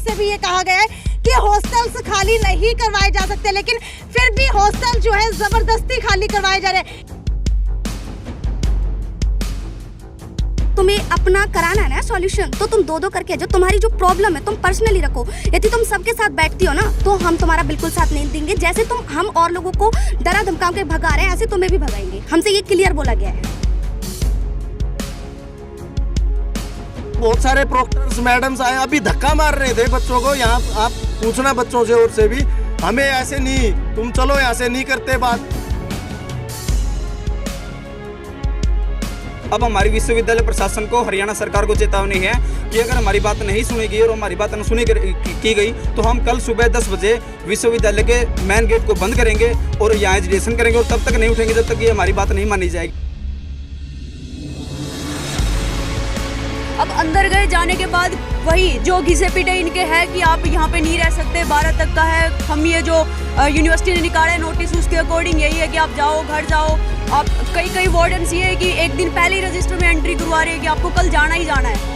से भी ये कहा गया है कि हॉस्टल्स खाली नहीं करवाए जा सकते, लेकिन फिर भी हॉस्टल जो है जबरदस्ती खाली करवाए जा रहे हैं। तुम्हें अपना कराना है ना सॉल्यूशन, तो तुम दो दो करके जो तुम्हारी जो प्रॉब्लम है तुम पर्सनली रखो। यदि तुम सबके साथ बैठती हो ना तो हम तुम्हारा बिल्कुल साथ नहीं देंगे। जैसे तुम हम और लोगों को डरा धमका के भगा रहे हैं, ऐसे तुम्हें भी भगाएंगे। हमसे ये क्लियर बोला गया है। बहुत सारे प्रोक्टर्स मैडम्स आए, अभी धक्का मार रहे थे बच्चों को। यहाँ आप पूछना बच्चों से और से भी, हमें ऐसे नहीं, तुम चलो ऐसे नहीं करते बात। अब हमारी विश्वविद्यालय प्रशासन को, हरियाणा सरकार को चेतावनी है कि अगर हमारी बात नहीं सुनी गई और हमारी बात अनसुनी की गई तो हम कल सुबह 10 बजे विश्वविद्यालय के मेन गेट को बंद करेंगे और यहाँ एजुकेशन करेंगे, और तब तक नहीं उठेंगे जब तक ये हमारी बात नहीं मानी जाएगी। अब अंदर गए जाने के बाद वही जो घिसे पिटे इनके है कि आप यहाँ पे नहीं रह सकते, 12 तक का है। हम ये जो यूनिवर्सिटी ने निकाले नोटिस उसके अकॉर्डिंग यही है कि आप जाओ, घर जाओ। आप कई वार्डन्स ये है कि एक दिन पहले ही रजिस्टर में एंट्री करवा रहे हैं कि आपको कल जाना ही जाना है।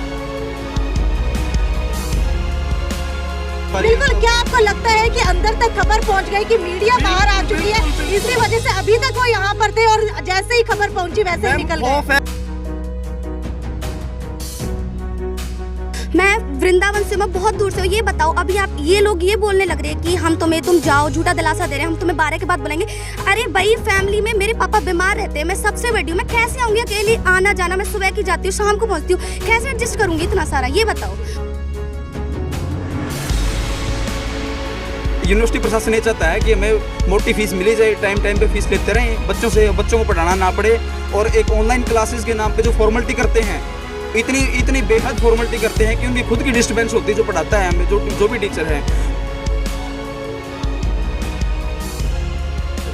बिल्कुल, क्या आपको लगता है कि अंदर तक खबर पहुंच गई कि मीडिया बाहर आ चुकी है, इसी वजह से अभी तक वो यहाँ पर थे और जैसे ही खबर पहुंची वैसे ही निकल गए? मैं वृंदावन से, मैं बहुत दूर से हूँ। ये बताओ, अभी आप ये लोग ये बोलने लग रहे हैं कि हम तुम्हें, तुम जाओ, झूठा दिलासा दे रहे हैं, हम तुम्हें 12 के बाद बुलाएंगे। अरे भाई, फैमिली में मेरे पापा बीमार रहते हैं, मैं सबसे बड़ी हूँ, मैं कैसे आऊंगी अकेले? आना जाना, मैं सुबह की जाती हूँ, शाम को पहुँचती हूँ, कैसे एडजस्ट करूंगी इतना सारा? ये बताओ। यूनिवर्सिटी प्रशासन ये चाहता है कि हमें मोटी फीस मिली जाए, टाइम टाइम पे फीस लेते रहें, बच्चों को पढ़ाना ना पड़े, और एक ऑनलाइन क्लासेस के नाम पे जो फॉर्मेलिटी करते हैं, इतनी बेहद फॉर्मेलिटी करते हैं कि उनकी खुद की डिस्टर्बेंस होती है जो पढ़ाता है हमें, जो भी टीचर है।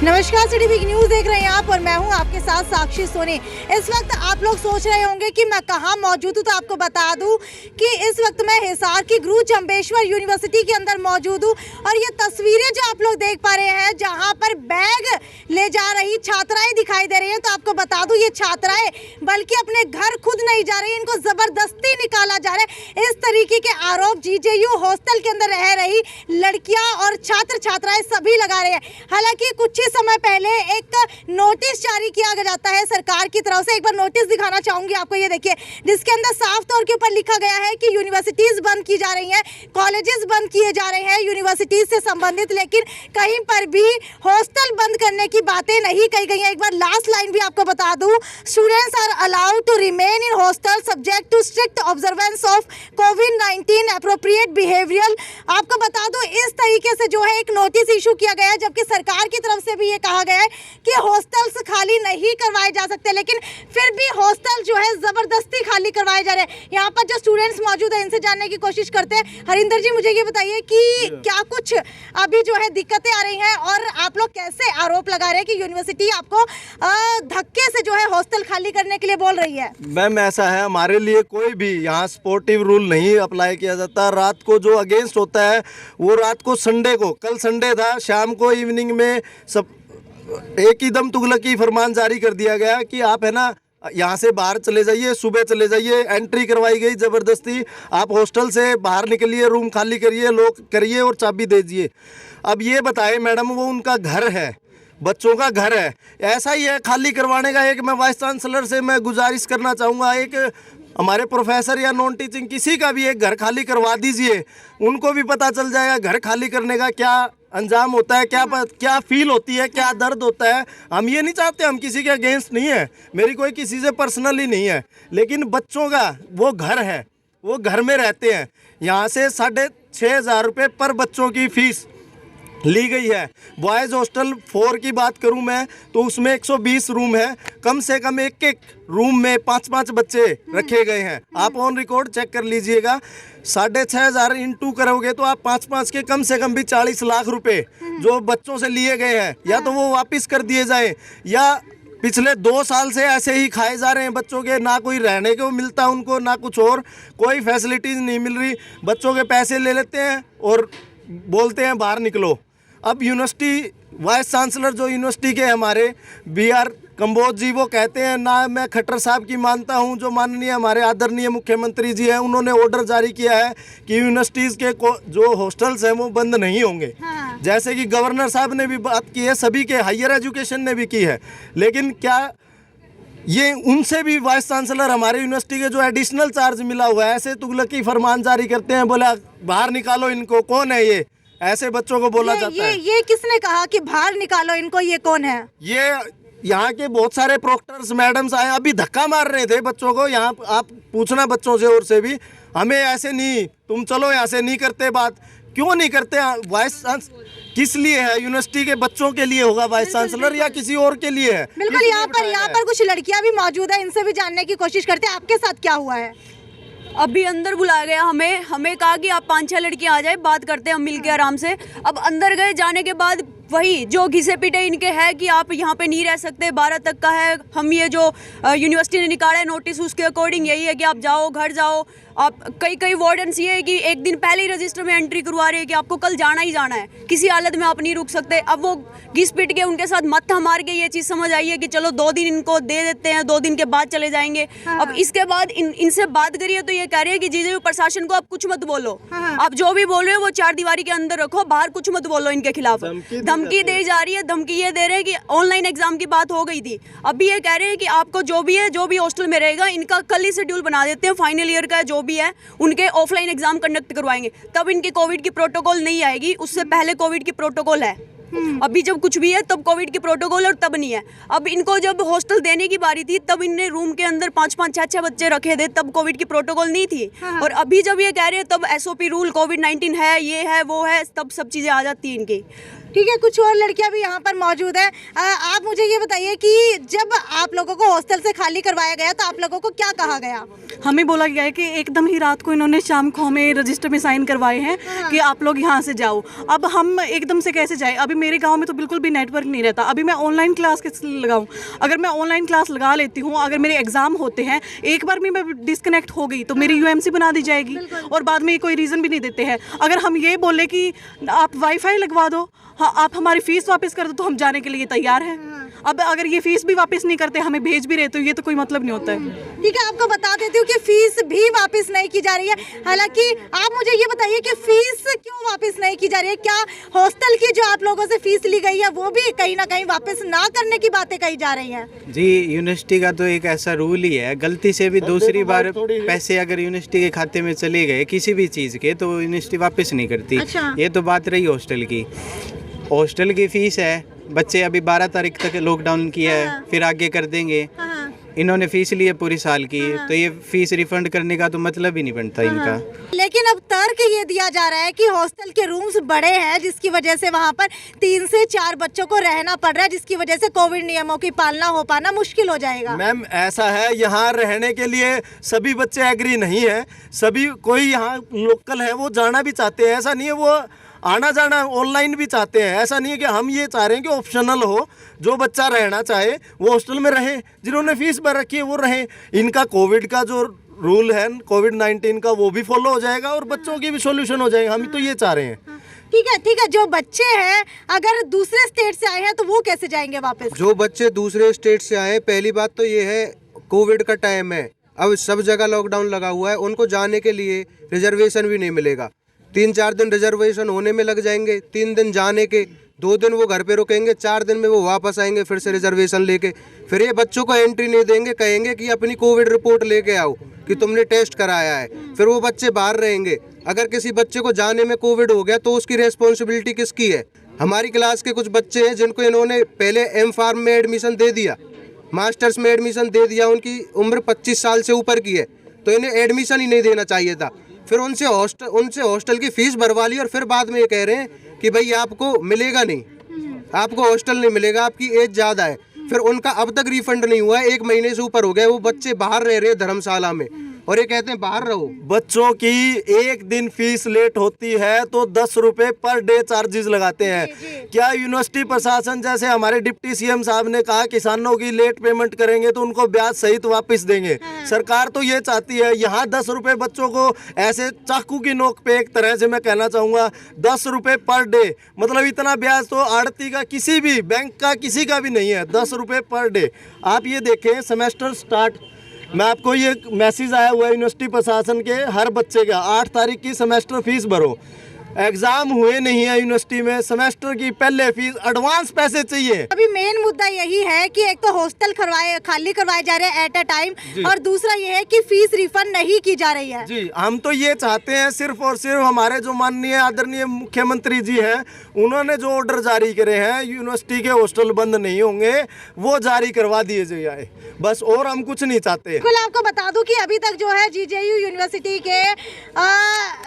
नमस्कार, सिटी बिग न्यूज़ देख रहे हैं आप और मैं हूं आपके साथ साक्षी सोनी। इस वक्त आप लोग सोच रहे होंगे कि मैं कहां मौजूद हूं, तो आपको बता दूं कि इस वक्त मैं हिसार की गुरु चंपेश्वर यूनिवर्सिटी के अंदर मौजूद हूं। और ये तस्वीरें जो आप लोग देख पा रहे हैं, जहां पर बैग ले जा रही छात्राएं दिखाई दे रही हैं, तो आपको बता दूं ये छात्राएं बल्कि अपने घर खुद नहीं जा रही, इनको जबरदस्ती निकाला जा रहा है। इस तरीके के आरोप जीजेयू हॉस्टल के अंदर रह रही लड़कियां और छात्र छात्राएं सभी लगा रहे हैं। हालांकि कुछ समय पहले एक नोटिस जारी किया जाता है सरकार की तरफ से। एक बार नोटिस दिखाना चाहूंगी आपको, ये देखिए, जिसके अंदर साफ तौर के ऊपर लिखा गया है कि यूनिवर्सिटीज बंद की जा रही हैं, कॉलेजेस बंद किए जा रहे हैं यूनिवर्सिटीज से संबंधित, लेकिन कहीं पर भी हॉस्टल बंद करने की बातें नहीं कही गई हैं। एक बार लास्ट लाइन भी आपको बता दूं, students are allowed to remain in hostel subject to strict observance of कोविड-19 एप्रोप्रिएट बिहेवियर। आपको बता दूं, इस तरीके से जो है एक नोटिस इशू किया गया है, जबकि सरकार की तरफ से भी ये कहा गया है कि हॉस्टल्स खाली नहीं करवाए जा सकते, लेकिन फिर भी हॉस्टल जो है जबरदस्ती खाली करवाए जा रहे हैं। यहाँ पर जो स्टूडेंट्स मौजूद हैं इनसे जानने की कोशिश करते हैं। हरिंदर जी, मुझे ये बताइए कि क्या कुछ अभी जो है दिक्कतें आ रही हैं और आप लोग कैसे आरोप लगा रहे हैं कि यूनिवर्सिटी आपको धक्के से जो है हॉस्टल खाली करने के लिए बोल रही है? मैम, ऐसा है, हमारे लिए कोई भी यहाँ स्पोर्टिव रूल नहीं अप्लाई किया जाता। रात को जो अगेंस्ट होता है वो रात को, संडे को, कल संडे था, शाम को इवनिंग में सब एक ही दम तुगलकी फरमान जारी कर दिया गया कि आप है ना यहाँ से बाहर चले जाइए, सुबह चले जाइए। एंट्री करवाई गई जबरदस्ती, आप हॉस्टल से बाहर निकलिए, रूम खाली करिए, लॉक करिए और चाबी दीजिए। अब ये बताएं मैडम, वो उनका घर है, बच्चों का घर है, ऐसा ही है खाली करवाने का? एक मैं वाइस चांसलर से मैं गुजारिश करना चाहूँगा, एक हमारे प्रोफेसर या नॉन टीचिंग किसी का भी एक घर खाली करवा दीजिए, उनको भी पता चल जाएगा घर खाली करने का क्या अंजाम होता है, क्या फील होती है, क्या दर्द होता है। हम ये नहीं चाहते, हम किसी के अगेंस्ट नहीं है, मेरी कोई किसी से पर्सनली नहीं है, लेकिन बच्चों का वो घर है, वो घर में रहते हैं। यहाँ से 6,500 रुपये पर बच्चों की फीस ली गई है। बॉयज़ हॉस्टल 4 की बात करूं मैं तो उसमें 120 रूम है, कम से कम एक रूम में 5-5 बच्चे रखे गए हैं। आप ऑन रिकॉर्ड चेक कर लीजिएगा। 6,500 इंटू करोगे तो आप 5-5 के कम से कम भी 40 लाख रुपए जो बच्चों से लिए गए हैं, या तो वो वापस कर दिए जाएं, या पिछले 2 साल से ऐसे ही खाए जा रहे हैं बच्चों के, ना कोई रहने को मिलता उनको, ना कुछ और, कोई फैसिलिटीज़ नहीं मिल रही। बच्चों के पैसे ले लेते हैं और बोलते हैं बाहर निकलो। अब यूनिवर्सिटी वाइस चांसलर जो यूनिवर्सिटी के हमारे BR कंबोज जी, वो कहते हैं ना, मैं खट्टर साहब की मानता हूं, जो माननीय हमारे आदरणीय मुख्यमंत्री जी हैं, उन्होंने ऑर्डर जारी किया है कि यूनिवर्सिटीज़ के जो हॉस्टल्स हैं वो बंद नहीं होंगे। हाँ। जैसे कि गवर्नर साहब ने भी बात की है, सभी के हायर एजुकेशन ने भी की है। लेकिन क्या ये उनसे भी वाइस चांसलर हमारे यूनिवर्सिटी के जो एडिशनल चार्ज मिला हुआ है, ऐसे तुगलकी फरमान जारी करते हैं, बोला बाहर निकालो इनको, कौन है ये, ऐसे बच्चों को बोला जाता है। ये किसने कहा कि बाहर निकालो इनको, ये कौन है? ये यहाँ के बहुत सारे प्रोक्टर्स मैडम्स आए, अभी धक्का मार रहे थे बच्चों को। यहाँ आप पूछना बच्चों से और से भी, हमें ऐसे नहीं, तुम चलो यहाँ से, नहीं करते बात। क्यों नहीं करते? वाइस चांसलर किस लिए है? यूनिवर्सिटी के बच्चों के लिए होगा वाइस चांसलर या किसी और के लिए है? बिल्कुल। यहाँ पर कुछ लड़कियां भी मौजूद है, इनसे भी जानने की कोशिश करते हैं आपके साथ क्या हुआ है। अभी अंदर बुलाया गया, हमें कहा कि आप 5-6 लड़कियां आ जाए, बात करते हैं हम मिलके आराम से। अब अंदर गए, जाने के बाद वही जो घिसे पिटे इनके है कि आप यहाँ पे नहीं रह सकते, 12 तक का है। हम ये जो यूनिवर्सिटी ने निकाला है नोटिस, उसके अकॉर्डिंग यही है कि आप जाओ, घर जाओ। आप कई वार्डन्स ये है कि एक दिन पहले ही रजिस्टर में एंट्री करवा रहे हैं कि आपको कल जाना ही जाना है, किसी हालत में आप नहीं रुक सकते। अब वो घिस पिट के उनके साथ मत्था मार के ये चीज़ समझ आई है कि चलो 2 दिन इनको दे देते हैं, 2 दिन के बाद चले जाएंगे। हाँ। अब इसके बाद इनसे बात करिए तो ये कह रहे हैं कि जीजेपी प्रशासन को आप कुछ मत बोलो, हाँ। आप जो भी बोल रहे हो वो 4 दीवारी के अंदर रखो, बाहर कुछ मत बोलो इनके खिलाफ। धमकी दी जा रही है, धमकी ये दे रहे हैं कि ऑनलाइन एग्जाम की बात हो गई थी, अभी ये कह रहे हैं कि आपको जो भी हॉस्टल में रहेगा, इनका कल ही शेड्यूल बना देते हैं, फाइनल ईयर का जो भी है उनके ऑफलाइन एग्जाम कंडक्ट करवाएंगे। तब इनकी कोविड की प्रोटोकॉल नहीं आएगी, उससे पहले कोविड की प्रोटोकॉल है। अभी जब कुछ भी है तब कोविड की प्रोटोकॉल और तब नहीं है। अब इनको जब हॉस्टल देने की बारी थी तब इनने रूम के अंदर 5-5, 6-6 बच्चे रखे थे, तब कोविड की प्रोटोकॉल नहीं थी। और अभी जब ये कह रहे हैं तब SOP रूल, कोविड-19 है, ये है, वो है, तब सब चीज़ें आ जाती हैं इनकी। ठीक है, कुछ और लड़कियां भी यहाँ पर मौजूद है। आप मुझे ये बताइए कि जब आप लोगों को हॉस्टल से खाली करवाया गया तो आप लोगों को क्या कहा गया? हमें बोला गया है कि एकदम ही रात को इन्होंने शाम को हमें रजिस्टर में साइन करवाए हैं कि आप लोग यहाँ से जाओ। अब हम एकदम से कैसे जाए? अभी मेरे गांव में तो बिल्कुल भी नेटवर्क नहीं रहता, अभी मैं ऑनलाइन क्लास कैसे लगाऊं? अगर मैं ऑनलाइन क्लास लगा लेती हूँ, अगर मेरे एग्जाम होते हैं, एक बार भी मैं डिस्कनेक्ट हो गई तो मेरी UMC बना दी जाएगी और बाद में कोई रीज़न भी नहीं देते हैं। अगर हम ये बोले कि आप वाईफाई लगवा दो, हाँ आप हमारी फीस वापस कर दो, तो हम जाने के लिए तैयार हैं। अब अगर ये फीस भी वापस नहीं करते, हमें भेज भी रहे, तो ये तो कोई मतलब नहीं होता है। ठीक है, आपको बता देती हूँ कि फीस भी वापस नहीं की जा रही है। हालांकि आप मुझे ये बताइए कि फीस क्यों वापस नहीं की जा रही है? क्या हॉस्टल की जो आप लोगों से फीस ली गई है वो भी कहीं ना कहीं वापस ना करने की बातें कही जा रही हैं? जी, यूनिवर्सिटी का तो एक ऐसा रूल ही है, गलती से भी दूसरी बार पैसे अगर यूनिवर्सिटी के खाते में चले गए किसी भी चीज़ के, तो यूनिवर्सिटी वापस नहीं करती। अच्छा। ये तो बात रही हॉस्टल की। हॉस्टल की फीस है, बच्चे अभी 12 तारीख तक लॉकडाउन किया है, फिर आगे कर देंगे। इन्होंने फीस ली है पूरी साल की, तो ये फीस रिफंड करने का तो मतलब ही नहीं बनता इनका। लेकिन अब तर्क ये दिया जा रहा है कि हॉस्टल के रूम्स बड़े हैं, जिसकी वजह से वहाँ पर 3 से 4 बच्चों को रहना पड़ रहा है, जिसकी वजह से कोविड नियमों की पालना हो पाना मुश्किल हो जाएगा। मैम ऐसा है, यहाँ रहने के लिए सभी बच्चे एग्री नहीं है, सभी कोई यहाँ लोकल है वो जाना भी चाहते हैं, ऐसा नहीं है वो आना जाना ऑनलाइन भी चाहते हैं। ऐसा नहीं है कि हम ये चाह रहे हैं कि ऑप्शनल हो, जो बच्चा रहना चाहे वो हॉस्टल में रहे, जिन्होंने फीस भर रखी है वो रहे। इनका कोविड का जो रूल है कोविड-19 का वो भी फॉलो हो जाएगा और बच्चों की भी सॉल्यूशन हो जाएगा, हम तो ये चाह रहे हैं। ठीक है, जो बच्चे हैं अगर दूसरे स्टेट से आए हैं तो वो कैसे जाएंगे वापस? जो बच्चे दूसरे स्टेट से आए, पहली बात तो ये है कोविड का टाइम है, अब सब जगह लॉकडाउन लगा हुआ है, उनको जाने के लिए रिजर्वेशन भी नहीं मिलेगा। 3-4 दिन रिजर्वेशन होने में लग जाएंगे, 3 दिन जाने के, 2 दिन वो घर पे रुकेंगे, 4 दिन में वो वापस आएंगे फिर से रिजर्वेशन लेके। फिर ये बच्चों को एंट्री नहीं देंगे, कहेंगे कि अपनी कोविड रिपोर्ट लेके आओ कि तुमने टेस्ट कराया है। फिर वो बच्चे बाहर रहेंगे। अगर किसी बच्चे को जाने में कोविड हो गया तो उसकी रेस्पॉन्सिबिलिटी किसकी है? हमारी क्लास के कुछ बच्चे हैं जिनको इन्होंने पहले M.Pharm में एडमिशन दे दिया, मास्टर्स में एडमिशन दे दिया, उनकी उम्र 25 साल से ऊपर की है, तो इन्हें एडमिशन ही नहीं देना चाहिए था। फिर उनसे हॉस्टल की फीस भरवा ली और फिर बाद में ये कह रहे हैं कि भाई आपको मिलेगा नहीं, आपको हॉस्टल नहीं मिलेगा, आपकी एज ज़्यादा है। फिर उनका अब तक रिफंड नहीं हुआ है, 1 महीने से ऊपर हो गया, वो बच्चे बाहर रह रहे हैं धर्मशाला में, और ये कहते हैं बाहर रहो। बच्चों की एक दिन फीस लेट होती है तो 10 रुपए पर डे चार्जेस लगाते हैं। क्या यूनिवर्सिटी प्रशासन, जैसे हमारे डिप्टी सीएम साहब ने कहा किसानों की लेट पेमेंट करेंगे तो उनको ब्याज सहित वापस देंगे, सरकार तो ये चाहती है। यहाँ 10 रुपए बच्चों को ऐसे चाकू की नोक पे, एक तरह से मैं कहना चाहूँगा 10 रुपए पर डे, मतलब इतना ब्याज तो आड़ती का किसी भी बैंक का किसी का भी नहीं है, 10 रुपए पर डे। आप ये देखें, सेमेस्टर स्टार्ट, मैं आपको ये मैसेज आया हुआ है यूनिवर्सिटी प्रशासन के, हर बच्चे का 8 तारीख की सेमेस्टर फीस भरो। एग्जाम हुए नहीं है यूनिवर्सिटी में, सेमेस्टर की पहले फीस, एडवांस पैसे चाहिए। अभी मेन मुद्दा यही है कि एक तो हॉस्टल खाली करवाए जा रहे हैं एट अ टाइम, और दूसरा ये है कि फीस रिफंड नहीं की जा रही है। जी, हम तो ये चाहते हैं सिर्फ और सिर्फ हमारे जो माननीय आदरणीय मुख्यमंत्री जी हैं, उन्होंने जो ऑर्डर जारी करे हैं यूनिवर्सिटी के हॉस्टल बंद नहीं होंगे, वो जारी करवा दिए जाए बस, और हम कुछ नहीं चाहते। बिल्कुल, आपको बता दूं कि अभी तक जो है जीजेयू यूनिवर्सिटी के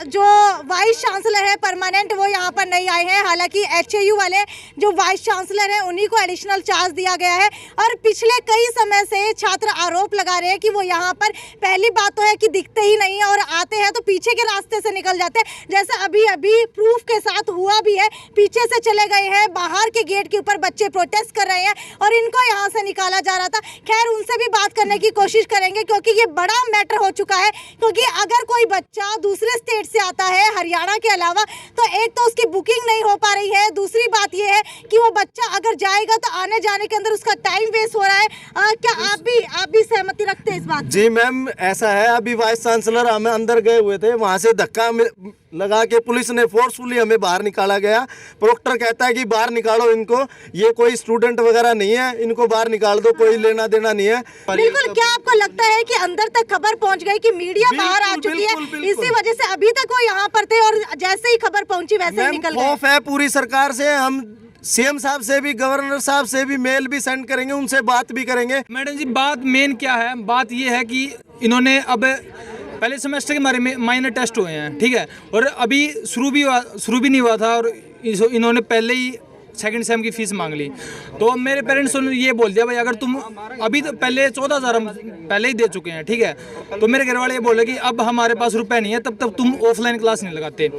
जो वाइस चांसलर है परमानेंट, वो यहाँ पर नहीं आए हैं। हालांकि एचएयू वाले जो वाइस चांसलर हैं उन्हीं को एडिशनल चार्ज दिया गया है, और पिछले कई समय से छात्र आरोप लगा रहे हैं कि वो यहाँ पर, पहली बात तो है कि दिखते ही नहीं है, और आते हैं तो पीछे के रास्ते से निकल जाते हैं, जैसे अभी अभी प्रूफ के साथ हुआ भी है। पीछे से चले गए हैं, बाहर के गेट के ऊपर बच्चे प्रोटेस्ट कर रहे हैं और इनको यहाँ से निकाला जा रहा था। खैर, उनसे भी बात करने की कोशिश करेंगे क्योंकि ये बड़ा मैटर हो चुका है। क्योंकि अगर कोई बच्चा दूसरे स्टेट से आता है हरियाणा के अलावा, तो एक तो उसकी बुकिंग नहीं हो पा रही है, दूसरी बात ये है कि वो बच्चा अगर जाएगा तो आने जाने के अंदर उसका टाइम वेस्ट हो रहा है। क्या आप भी सहमति रखते हैं इस बात? जी मैम, ऐसा है, अभी वाइस चांसलर हमें अंदर गए हुए थे, वहाँ से धक्का लगा के पुलिस ने फोर्सफुली हमें बाहर निकाला गया। प्रोक्टर कहता है कि बाहर निकालो इनको, ये कोई स्टूडेंट वगैरह नहीं है, इनको बाहर निकाल दो, कोई लेना देना नहीं है। बिल्कुल, क्या आपको लगता है कि अंदर तक खबर पहुंच गई कि मीडिया बाहर आ चुकी है, इसी वजह से अभी तक वो यहाँ पर थे और जैसे ही खबर पहुंची वैसे ही निकल गए? खौफ है पूरी सरकार से। हम सीएम साहब से भी, गवर्नर साहब से भी मेल भी सेंड करेंगे, उनसे बात भी करेंगे। मैडम जी, बात मेन क्या है, बात ये है कि इन्होंने अब पहले सेमेस्टर के बारे में माइनर टेस्ट हुए हैं, ठीक है, और अभी शुरू भी नहीं हुआ था, और इन्होंने पहले ही सेकंड सेम की फीस मांग ली। तो मेरे पेरेंट्स ने ये बोल दिया, भाई अगर तुम अभी तो पहले 14,000 हम पहले ही दे चुके हैं, ठीक है, तो मेरे घर वाले ये बोले कि अब हमारे पास रुपए नहीं है, तब तक तुम ऑफलाइन क्लास नहीं लगाते।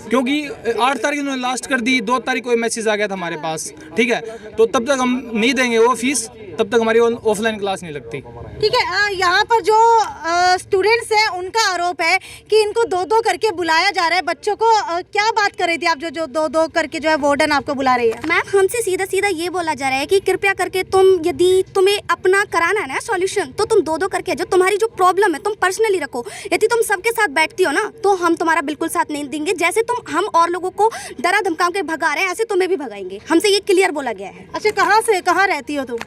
क्योंकि 8 तारीख उन्होंने लास्ट कर दी, 2 तारीख को मैसेज आ गया था हमारे पास, ठीक है, तो तब तक हम नहीं देंगे वो फीस, तब तक हमारी ऑफलाइन क्लास नहीं लगती। ठीक है, यहाँ पर जो स्टूडेंट्स हैं उनका आरोप है कि इनको 2-2 करके बुलाया जा रहा है बच्चों को। क्या बात कर रही थी आप, जो 2-2 करके जो है वार्डन आपको बुला रही है? मैम, हमसे सीधा सीधा ये बोला जा रहा है कि कृपया करके तुम, यदि तुम्हें अपना कराना है ना सॉल्यूशन, तो तुम 2-2 करके, जो तुम्हारी जो प्रॉब्लम है तुम पर्सनली रखो। यदि तुम सबके साथ बैठती हो ना, तो हम तुम्हारा बिल्कुल साथ नहीं देंगे। जैसे तुम हम और लोगों को डरा धमका के भगा रहे हैं, ऐसे तुम्हें भी भगाएंगे। हमसे ये क्लियर बोला गया है। अच्छा, कहाँ रहती हो तुम?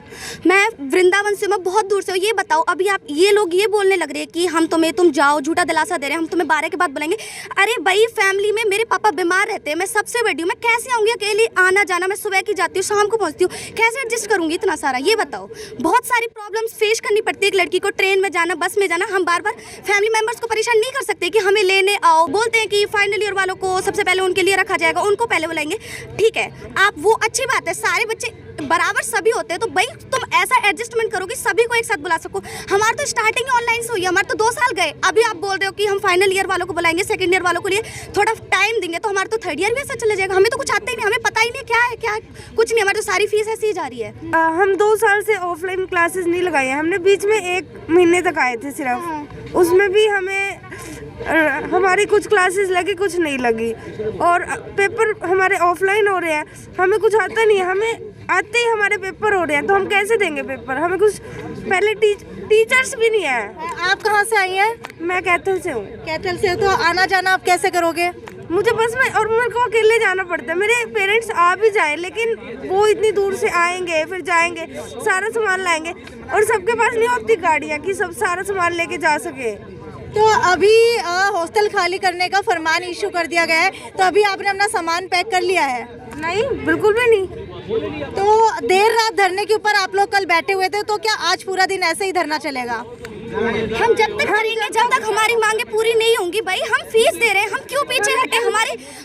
मैं वृंदावन से, मैं बहुत दूर से हूँ। ये बताओ, अभी आप ये लोग ये बोलने लग रहे हैं कि हम तुम जाओ, झूठा दिलासा दे रहे हैं, हम तुम्हें 12 के बाद बुलाएंगे। अरे भाई, फैमिली में मेरे पापा बीमार रहते हैं, मैं सबसे बड़ी हूँ, मैं कैसे आऊँगी अकेले आना जाना? मैं सुबह की जाती हूँ, शाम को पहुँचती हूँ, कैसे एडजस्ट करूँगी इतना सारा? ये बताओ, बहुत सारी प्रॉब्लम्स फेस करनी पड़ती है एक लड़की को। ट्रेन में जाना, बस में जाना, हम बार बार फैमिली मेम्बर्स को परेशान नहीं कर सकते कि हमें लेने आओ। बोलते हैं कि फाइनल ईयर वालों को सबसे पहले उनके लिए रखा जाएगा, उनको पहले बुलाएंगे। ठीक है, आप वो अच्छी बात है, सारे बच्चे बराबर सभी होते हैं, तो भाई तुम ऐसा एडजस्टमेंट करो कि सभी को एक साथ बुला सको। हमारा तो स्टार्टिंग ऑनलाइन से हुई है, हमारे तो 2 साल गए। अभी आप बोल रहे हो कि हम फाइनल ईयर वालों को बुलाएंगे, सेकंड ईयर वालों को लिए थोड़ा टाइम देंगे, तो हमारा तो थर्ड ईयर भी ऐसा चले जाएगा। हमें तो कुछ आता ही नहीं, हमें पता ही नहीं क्या है क्या कुछ नहीं, हमारी तो सारी फीस ऐसी ही जा रही है। हम 2 साल से ऑफलाइन क्लासेस नहीं लगाई हैं, हमने बीच में 1 महीने तक आए थे सिर्फ, उसमें भी हमें हमारी कुछ क्लासेस लगी, कुछ नहीं लगी, और पेपर हमारे ऑफलाइन हो रहे हैं। हमें कुछ आता नहीं है, हमें आते ही हमारे पेपर हो रहे हैं, तो हम कैसे देंगे पेपर? हमें कुछ पहले टीचर्स भी नहीं है। आप कहाँ से आई हैं? मैं कैथल से हूँ। कैथल से, तो आना जाना आप कैसे करोगे? मुझे बस में, और मेरे को अकेले जाना पड़ता है। मेरे पेरेंट्स आ भी जाए, लेकिन वो इतनी दूर से आएंगे, फिर जाएंगे, सारा सामान लाएंगे, और सबके पास नहीं होती गाड़ियाँ कि सब सारा सामान लेके जा सके। तो अभी हॉस्टल खाली करने का फरमान इशू कर दिया गया है, तो अभी आपने अपना सामान पैक कर लिया है? नहीं, बिल्कुल भी नहीं। तो देर रात धरने के ऊपर आप लोग कल बैठे हुए थे, तो क्या आज पूरा दिन ऐसे ही धरना चलेगा? हम जब तक करेंगे, जब तक हमारी मांगे पूरी नहीं होंगी। भाई, हम फीस दे रहे हैं, हम क्यों पीछे हटे?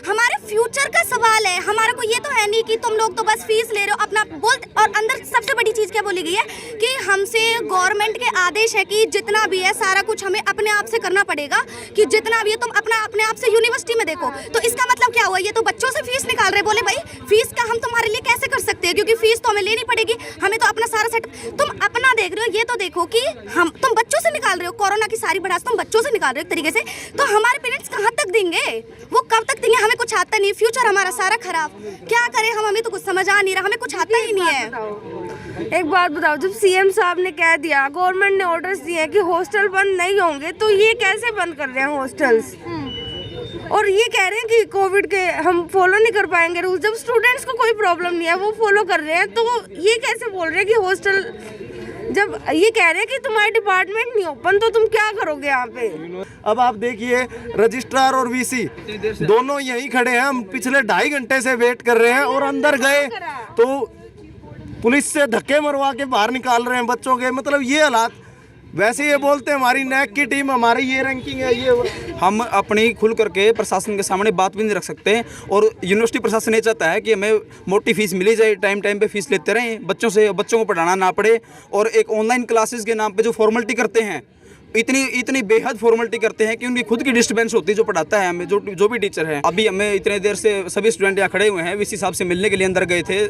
हमारे फ्यूचर का सवाल है। हमारा को ये तो है नहीं कि तुम लोग तो बस फीस ले रहे हो अपना बोल। और अंदर सबसे बड़ी चीज क्या बोली गई है कि हमसे से गवर्नमेंट के आदेश है कि जितना भी है सारा कुछ हमें अपने आप से करना पड़ेगा, कि जितना भी है तुम अपने आप से यूनिवर्सिटी में देखो। तो इसका मतलब क्या हुआ, ये तो बच्चों से फीस निकाल रहे, बोले भाई फीस का हम तुम्हारे लिए कैसे कर सकते हैं, क्योंकि फीस तो हमें लेनी पड़ेगी, हमें तो अपना सारा सेट। तुम अपना देख रहे हो, ये तो देखो कि तुम बच्चों से निकाल रहे हो, कोरोना की सारी भड़ास तुम बच्चों से निकाल रहे हो एक तरीके से। तो हमारे पेरेंट्स कहाँ तक देंगे, वो कब तक देंगे, हमें कुछ आता नहीं, फ्यूचर हमारा सारा खराब, क्या करें हम, हमें तो कुछ समझ आ नहीं रहा, हमें कुछ आता ही नहीं है। एक बात बताओ, जब सीएम साहब ने कह दिया, गवर्नमेंट ने ऑर्डर्स दिए हैं कि हॉस्टल बंद नहीं होंगे, तो ये कैसे बंद कर रहे हैं हॉस्टल्स? और ये कह रहे हैं कि कोविड के हम फॉलो नहीं कर पाएंगे रूल। जब स्टूडेंट्स को कोई प्रॉब्लम नहीं है, वो फॉलो कर रहे हैं, तो ये कैसे बोल रहे हैं कि हॉस्टल, जब ये कह रहे हैं कि तुम्हारी डिपार्टमेंट नहीं ओपन, तो तुम क्या करोगे यहाँ पे? अब आप देखिए, रजिस्ट्रार और वीसी दोनों यहीं खड़े हैं, हम पिछले 2.5 घंटे से वेट कर रहे हैं, और अंदर गए तो पुलिस से धक्के मरवा के बाहर निकाल रहे हैं बच्चों के। मतलब ये हालात, वैसे ये बोलते हैं हमारी नैक की टीम, हमारी ये रैंकिंग है, ये हम अपनी खुल करके प्रशासन के सामने बात भी नहीं रख सकते। और यूनिवर्सिटी प्रशासन ये चाहता है कि हमें मोटी फीस मिली जाए, टाइम टाइम पे फीस लेते रहें, बच्चों से, बच्चों को पढ़ाना ना पड़े। और एक ऑनलाइन क्लासेस के नाम पे जो फॉर्मेलिटी करते हैं, इतनी बेहद फॉर्मेलिटी करते हैं कि उनकी खुद की डिस्टर्बेंस होती है, जो पढ़ाता है हमें, जो भी टीचर है। अभी हमें इतने देर से सभी स्टूडेंट यहाँ खड़े हुए हैं, वीसी साहब से मिलने के लिए अंदर गए थे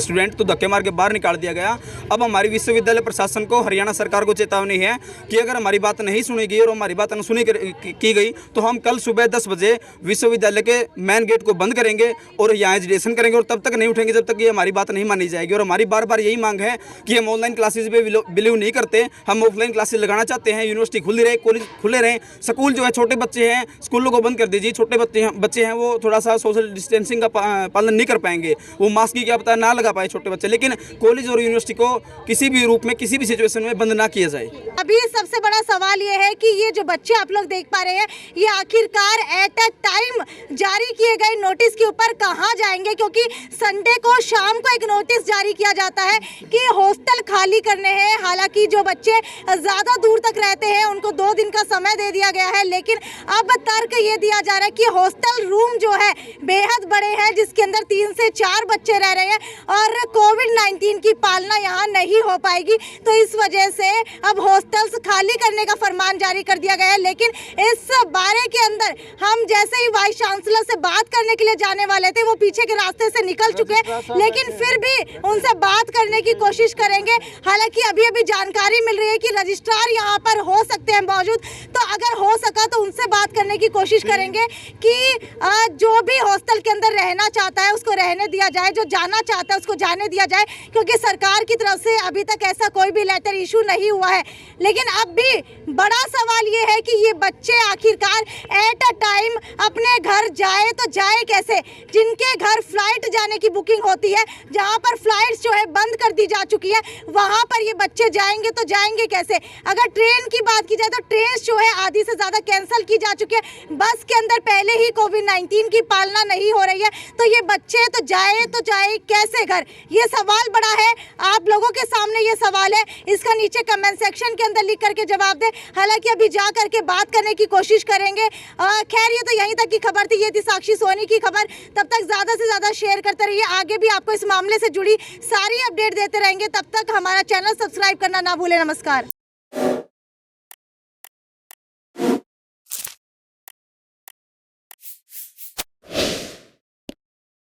स्टूडेंट, तो धक्के मार के बाहर निकाल दिया गया। अब हमारी विश्वविद्यालय प्रशासन को, हरियाणा सरकार को चेतावनी है कि अगर हमारी बात नहीं सुनी गई और हमारी बात अनसुनी की गई, तो हम कल सुबह 10 बजे विश्वविद्यालय के मेन गेट को बंद करेंगे और यहाँ एजुकेशन करेंगे, और तब तक नहीं उठेंगे जब तक ये हमारी बात नहीं मानी जाएगी। और हमारी बार बार यही मांग है कि हम ऑनलाइन क्लासेज पे बिलीव नहीं करते, हम ऑफलाइन क्लासेज लगाना चाहते हैं। यूनिवर्सिटी खुली रहे, कॉलेज खुले रहें, स्कूल जो है, छोटे बच्चे हैं स्कूलों को बंद कर दीजिए, छोटे बच्चे हैं वो थोड़ा सा सोशल डिस्टेंसिंग का पालन नहीं कर पाएंगे, वो मास्क की क्या पता ना लगा पाए छोटे बच्चे। लेकिन कॉलेज और यूनिवर्सिटी को किसी भी रूप में, किसी भी सिचुएशन में बंद ना किया जाए। अभी सबसे बड़ा सवाल ये है कि ये जो बच्चे आप लोग देख पा रहे हैं, ये आखिरकार एट अ टाइम जारी किए गए नोटिस के ऊपर कहाँ जाएंगे, क्योंकि संडे को शाम को एक नोटिस जारी किया जाता है कि हॉस्टल खाली करने हैं। हालांकि जो बच्चे ज़्यादा दूर तक रहते हैं उनको 2 दिन का समय दे दिया गया है, लेकिन अब तर्क ये दिया जा रहा है कि हॉस्टल रूम जो है बेहद बड़े हैं, जिसके अंदर 3 से 4 बच्चे रह रहे हैं, और कोविड-19 की पालना यहाँ नहीं हो पाएगी। तो इस वजह से अब हॉस्टल्स खाली करने का फरमान जारी कर दिया गया है। लेकिन इस बारे के अंदर हम जैसे ही वाइस चांसलर से बात करने के लिए जाने वाले थे, वो पीछे के रास्ते से निकल चुके हैं, लेकिन फिर भी उनसे बात करने की कोशिश करेंगे। हालांकि अभी अभी जानकारी मिल रही है कि रजिस्ट्रार यहाँ पर हो सकते हैं मौजूद, तो अगर हो सका तो उनसे बात करने की कोशिश करेंगे कि जो भी हॉस्टल के अंदर रहना चाहता है उसको रहने दिया जाए, जो जाना चाहता है उसको जाने दिया जाए, क्योंकि सरकार की तरफ से अभी तक ऐसा कोई भी लेटर इशू नहीं हुआ है। लेकिन अब भी बड़ा सवाल ये है कि ये बच्चे आखिरकार एट अ टाइम अपने घर जाए तो जाए कैसे, जिनके घर फ्लाइट जाने की बुकिंग होती है, जहाँ पर फ्लाइट्स जो है बंद कर दी जा चुकी है, वहाँ पर ये बच्चे जाएंगे तो जाएंगे कैसे। अगर ट्रेन की बात की जाए तो ट्रेन जो है आधी से ज़्यादा कैंसिल की जा चुकी है, बस के अंदर पहले ही कोविड-19 की पालना नहीं हो रही है, तो ये बच्चे तो जाए कैसे घर, ये सवाल बड़ा है। आप लोगों के सामने ये सवाल है, इसका नीचे कमेंट सेक्शन के अंदर लिख करके जवाब दें। हालांकि अभी जा करके बात करने की कोशिश करेंगे। खैर, ये तो यहीं तक की खबर थी, ये थी साक्षी सोनी की खबर। तब तक ज़्यादा से ज़्यादा शेयर करते रहिए, आगे भी आपको इस मामले से जुड़ी सारी अपडेट देते रहेंगे। तब तक हमारा चैनल सब्सक्राइब करना ना भूलें। नमस्कार।